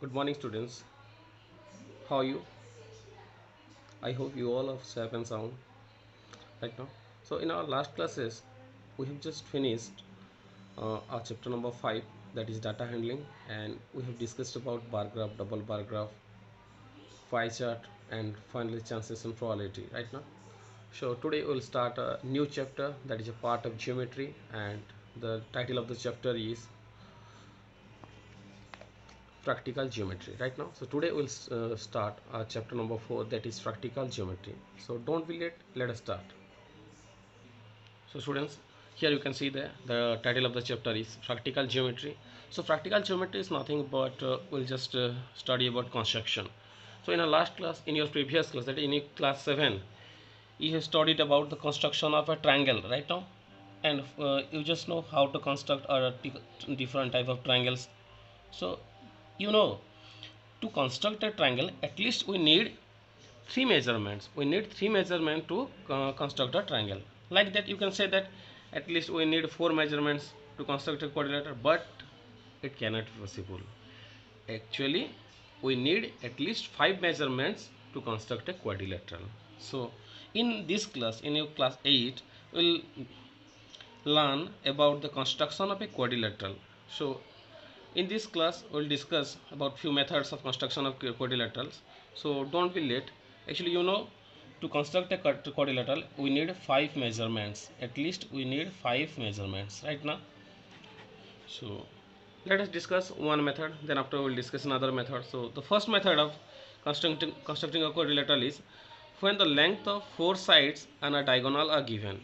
Good morning, students. How are you? I hope you all are safe and sound right now. So, in our last classes, we have just finished our chapter number 5, that is data handling, and we have discussed about bar graph, double bar graph, pie chart, and finally chances and probability right now. So, today we'll start a new chapter that is a part of geometry, and the title of the chapter is practical geometry right now. So today we'll start chapter number 4, that is practical geometry. So don't be late, let us start. So students, here you can see the title of the chapter is practical geometry. So practical geometry is nothing but we'll just study about construction. So in our last class, in your previous class, that is in class 7, you have studied about the construction of a triangle right now, and you just know how to construct different type of triangles. So you know, to construct a triangle, at least we need three measurements. We need three measurements to construct a triangle. Like that, you can say that at least we need four measurements to construct a quadrilateral, but it cannot be possible. Actually, we need at least five measurements to construct a quadrilateral. So, in this class, in your class 8, we'll learn about the construction of a quadrilateral. So, in this class, we'll discuss about few methods of construction of quadrilaterals. So don't be late. Actually, to construct a quadrilateral, we need five measurements. At least we need five measurements right now. So let us discuss one method. Then after we'll discuss another method. So the first method of constructing a quadrilateral is when the length of four sides and a diagonal are given.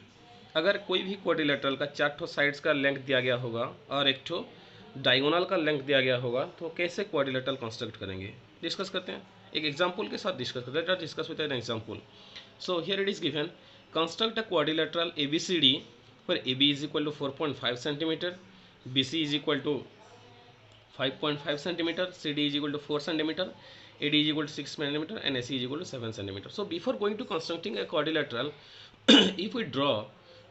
अगर कोई भी quadrilateral का चार ठो sides का length दिया गया होगा और एक ठो डायगोनल का लेंथ दिया गया होगा, तो कैसे क्वाड्रिलेटरल कंस्ट्रक्ट करेंगे, डिस्कस करते हैं एक एग्जांपल के साथ। डिस्कस करते हैं, discuss with an example. So here it is given, construct a quadrilateral ABCD where AB is equal to 4.5 centimeter, BC is equal to 5.5 centimeter, CD is equal to 4 centimeter, AD is equal to 6 centimeter, and AC is equal to 7 centimeter. So before going to constructing a quadrilateral, if we draw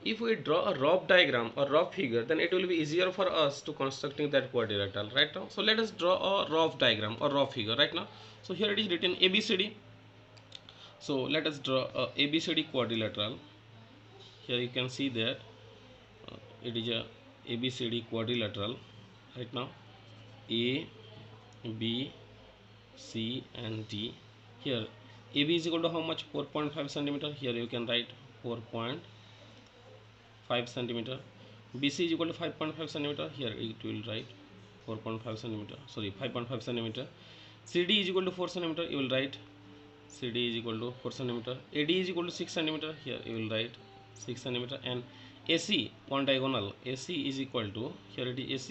a rough diagram or rough figure, then it will be easier for us to constructing that quadrilateral right now. So let us draw a rough diagram or rough figure right now. So here it is written ABCD. So let us draw a ABCD quadrilateral. Here you can see that it is a ABCD quadrilateral right now. A, B, C and D. Here AB is equal to how much? 4.5 centimeter. Here you can write 4.5 centimeter. BC is equal to 5.5 centimeter. Here it will write 4.5 centimeter. Sorry, 5.5 centimeter. CD is equal to 4 centimeter. You will write CD is equal to 4 centimeter. AD is equal to 6 centimeter. Here you will write 6 centimeter. And AC, one diagonal, AC is equal to, here it is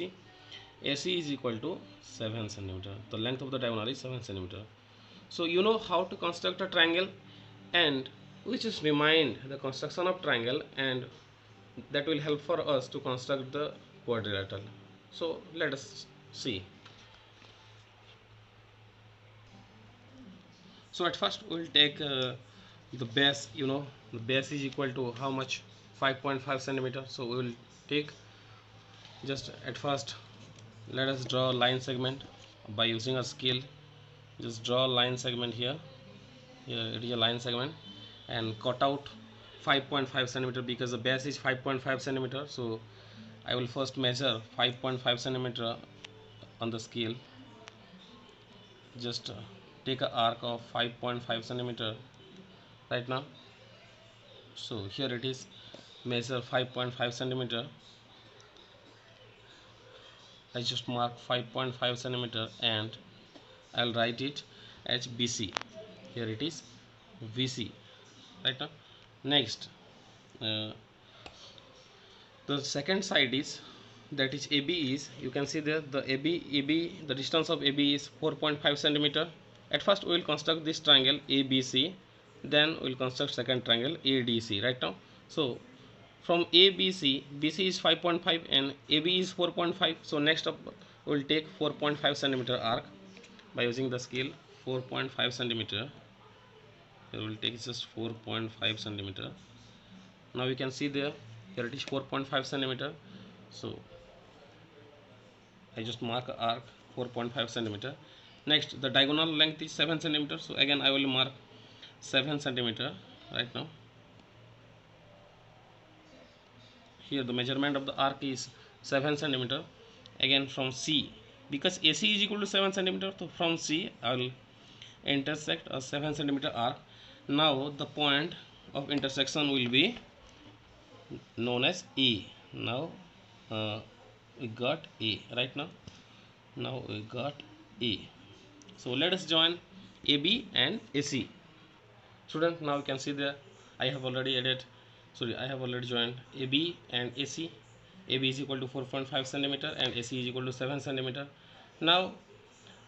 AC is equal to 7 centimeter. The length of the diagonal is 7 centimeter. So you know how to construct a triangle, and we just remind the construction of triangle, and that will help for us to construct the quadrilateral. So let us see. So at first we will take the base. The base is equal to how much? 5.5 centimeter. So we will take, just at first let us draw a line segment by using a scale. Just draw a line segment here. Here it is a line segment, and cut out 5.5 centimeter because the base is 5.5 centimeter. So I will first measure 5.5 centimeter on the scale. Just take an arc of 5.5 centimeter right now. So here it is, measure 5.5 centimeter. I just mark 5.5 centimeter and I'll write it as BC. Here it is VC right now. Next, uh, the second side is, that is AB is, you can see there the AB, the distance of AB is 4.5 centimeter. At first we will construct this triangle ABC, then we will construct second triangle ADC right now. So from ABC, BC is 5.5 and AB is 4.5. So next up we will take 4.5 centimeter arc by using the scale. 4.5 centimeter, we will take just 4.5 centimeter. Now you can see there, here it is 4.5 centimeter. So I just mark a arc 4.5 centimeter, Next, the diagonal length is 7 cm. So again I will mark 7 cm right now. Here the measurement of the arc is 7 cm. Again from C, because AC is equal to 7 cm, so from C I will intersect a 7 cm arc. Now the point of intersection will be known as E. Now we got E right now. Now we got E. So let us join AB and AC. Student, now you can see there I have already joined AB and AC. AB is equal to 4.5 cm and AC is equal to 7 cm. Now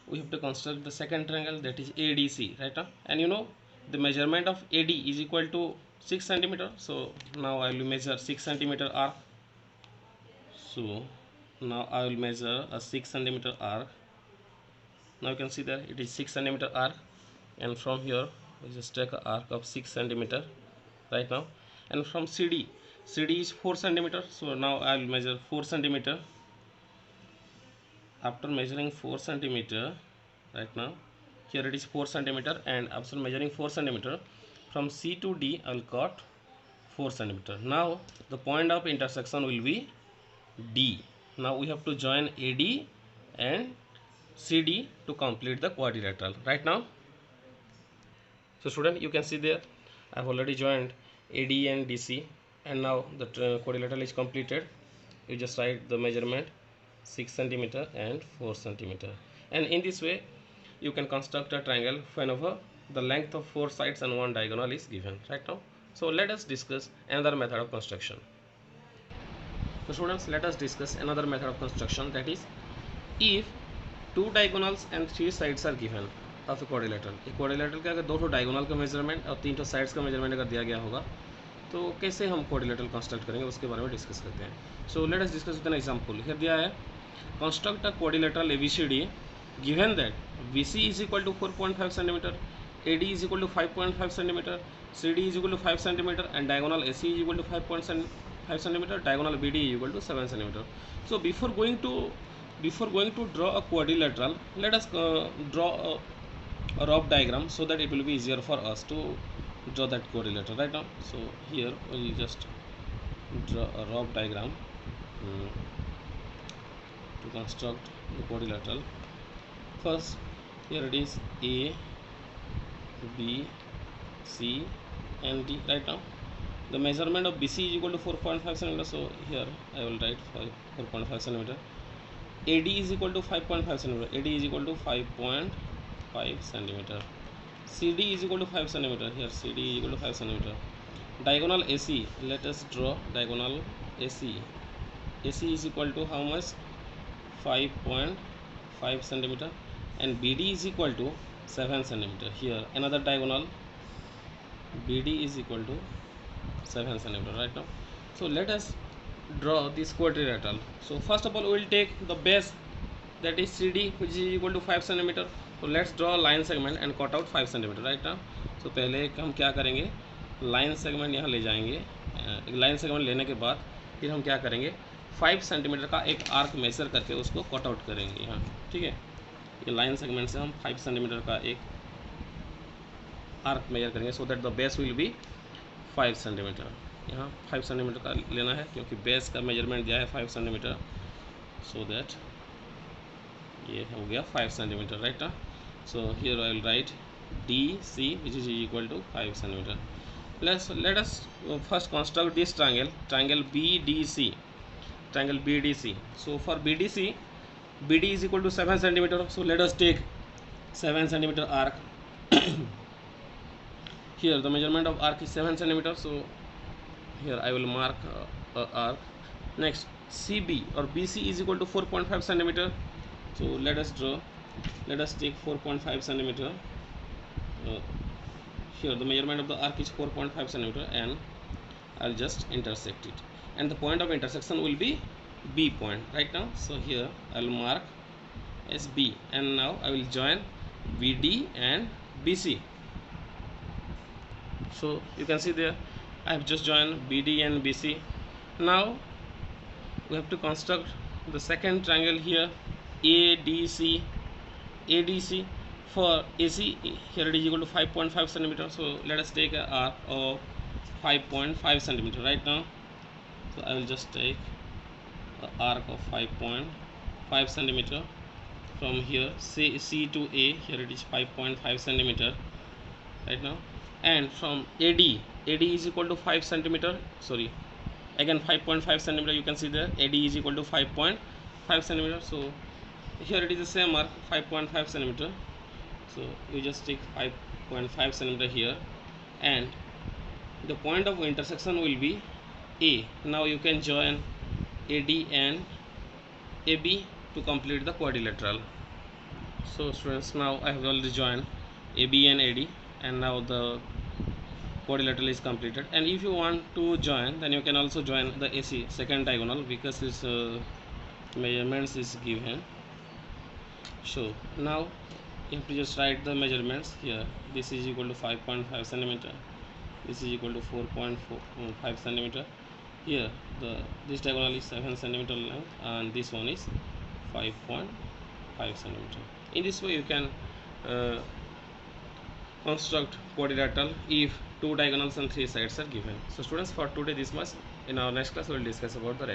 we have to construct the second triangle, that is ADC, right now. And you know the measurement of AD is equal to 6 cm. So now I will measure 6 cm arc. So now I will measure a 6 cm arc. Now you can see that it is 6 cm arc, and from here we just take an arc of 6 cm right now. And from CD is 4 cm. So now I will measure 4 cm. After measuring 4 cm right now, here it is 4 cm, and after measuring 4 cm from C to D I will cut 4 cm. Now the point of intersection will be D. Now we have to join AD and CD to complete the quadrilateral right now. So student, you can see there I have already joined AD and DC, and now the quadrilateral is completed. You just write the measurement 6 cm and 4 cm, and in this way you can construct a triangle whenever the length of 4 sides and 1 diagonal is given right now. So let us discuss another method of construction. So students, let us discuss another method of construction, that is if 2 diagonals and 3 sides are given of a quadrilateral. एक quadrilateral का अगर 2 diagonal का measurement और 3 sides का measurement अगर दिया गया होगा तो कैसे हम quadrilateral कंस्ट्रक्ट करेंगे उसके बारे में डिस्कस करते हैं. So let us discuss with an example. Here दिया है construct a quadrilateral ABCD given that BC is equal to 4.5 cm, AD is equal to 5.5 cm, CD is equal to 5 cm, and diagonal AC is equal to 5 cm, diagonal BD is equal to 7 cm. So before going to draw a quadrilateral, let us draw a rough diagram so that it will be easier for us to draw that quadrilateral right now. So here we will just draw a rough diagram to construct the quadrilateral. First, here it is A, B, C and D right now. The measurement of BC is equal to 4.5 cm. So here I will write 4.5 cm. AD is equal to 5.5 cm. AD is equal to 5.5 cm. CD is equal to 5 cm. Here CD is equal to 5 cm. Diagonal AC, let us draw diagonal AC. AC is equal to how much? 5.5 cm, and BD is equal to 7 cm. Here another diagonal, BD is equal to 7 cm right now. So let us draw this quadrilateral. So first of all we will take the base, that is CD, which is equal to 5 cm. So let's draw a line segment and cut out 5 cm right now. So पहले हम क्या करेंगे, line segment यहाँ ले जाएंगे. Line segment लेने के बाद फिर हम क्या करेंगे, 5 सेंटीमीटर का एक आर्क मेजर करके उसको कट आउट करेंगे यहाँ. ठीक है, ये लाइन सेगमेंट से हम 5 सेंटीमीटर का एक आर्क मेजर करेंगे so that the base will be 5 centimetre. यहाँ 5 सेंटीमीटर का लेना है क्योंकि बेस का मेजरमेंट दिया है 5 सेंटीमीटर. सो दैट ये हो गया 5 सेंटीमीटर राइट ना. So here I will write DC which is equal to 5 cm. Let us first construct this triangle BDC. So for BDC, BD is equal to 7 cm. So let us take 7 cm arc. Here the measurement of arc is 7 cm. So here I will mark arc. Next, CB or BC is equal to 4.5 cm. So let us draw. Let us take 4.5 cm. Here the measurement of the arc is 4.5 cm, and I'll just intersect it, and the point of intersection will be B point right now. So here I'll mark as B, and now I will join BD and BC. So you can see there I have just joined BD and BC. Now we have to construct the second triangle here, ADC. ADC. For AC, here it is equal to 5.5 centimeter. So let us take an arc of 5.5 centimeter right now. So I will just take an arc of 5.5 centimeter from here, say C to A. Here it is 5.5 centimeter right now, and from AD is equal to 5 centimeter. Sorry, again 5.5 centimeter. You can see there AD is equal to 5.5 centimeter. So here it is the same mark, 5.5 centimeter. So you just take 5.5 centimeter here, and the point of intersection will be A. Now you can join AD and AB to complete the quadrilateral. So students, now I have already joined AB and AD, and now the quadrilateral is completed. And if you want to join, then you can also join the AC second diagonal, because this measurements is given. So now you have to just write the measurements here. This is equal to 5.5 centimeter, this is equal to 4.5 centimeter. Here this diagonal is 7 centimeter length, and this one is 5.5 centimeter. In this way you can construct quadrilateral if 2 diagonals and 3 sides are given. So students, for today this much. In our next class we will discuss about the